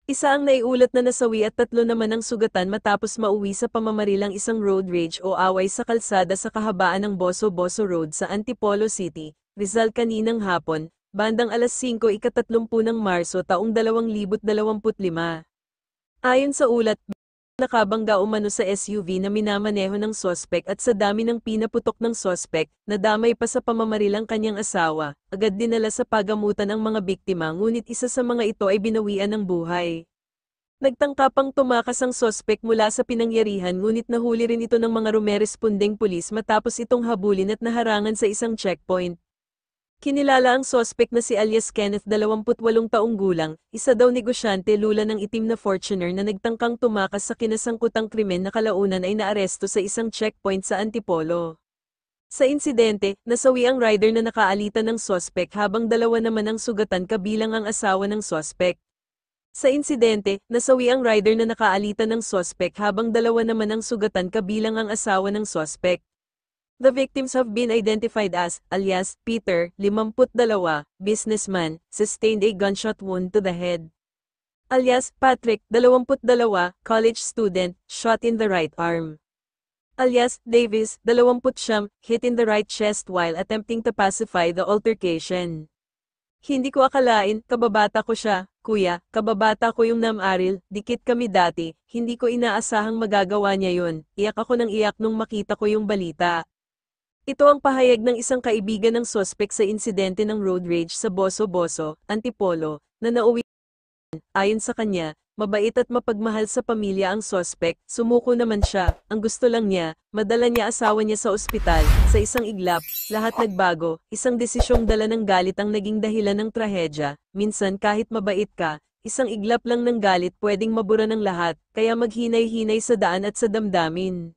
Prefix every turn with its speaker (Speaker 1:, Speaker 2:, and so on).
Speaker 1: Isa ang naiulat na nasawi at 3 naman ang sugatan matapos mauwi sa pamamarilang isang road rage o away sa kalsada sa kahabaan ng Boso-Boso Road sa Antipolo City, Rizal kaninang hapon, bandang alas 5:30 ng Marso taong 2025. Ayon sa ulat, nakabangga umano sa SUV na minamaneho ng sospek at sa dami ng pinaputok ng sospek, nadamay pa sa pamamarilang kanyang asawa, agad dinala sa pagamutan ang mga biktima ngunit isa sa mga ito ay binawian ng buhay. Nagtangka pang tumakas ang sospek mula sa pinangyarihan ngunit nahuli rin ito ng mga rumerespondeng pulis matapos itong habulin at naharangan sa isang checkpoint. Kinilala ang sospek na si alias Kenneth 28 taong gulang, isa daw negosyante lula ng itim na Fortuner na nagtangkang tumakas sa kinasangkutang krimen na kalaunan ay naaresto sa isang checkpoint sa Antipolo. Sa insidente, nasawi ang rider na nakaalitan ng sospek habang 2 naman ang sugatan kabilang ang asawa ng sospek. Sa insidente, nasawi ang rider na nakaalitan ng sospek habang 2 naman ang sugatan kabilang ang asawa ng sospek. The victims have been identified as, alias, Peter, 52, businessman, sustained a gunshot wound to the head. Alias, Patrick, 22, college student, shot in the right arm. Alias, Davis, 20, hit in the right chest while attempting to pacify the altercation. Hindi ko akalain, kababata ko siya, kuya, kababata ko yung Nam-Aril, dikit kami dati, hindi ko inaasahang magagawa niya yun, iyak ako ng iyak nung makita ko yung balita. Ito ang pahayag ng isang kaibigan ng sospek sa insidente ng road rage sa Boso-Boso, Antipolo, na nauwi. Ayon sa kanya, mabait at mapagmahal sa pamilya ang sospek, sumuko naman siya, ang gusto lang niya, madala niya asawa niya sa ospital, sa isang iglap, lahat nagbago, isang desisyong dala ng galit ang naging dahilan ng trahedya, minsan kahit mabait ka, isang iglap lang ng galit pwedeng mabura ng lahat, kaya maghinay-hinay sa daan at sa damdamin.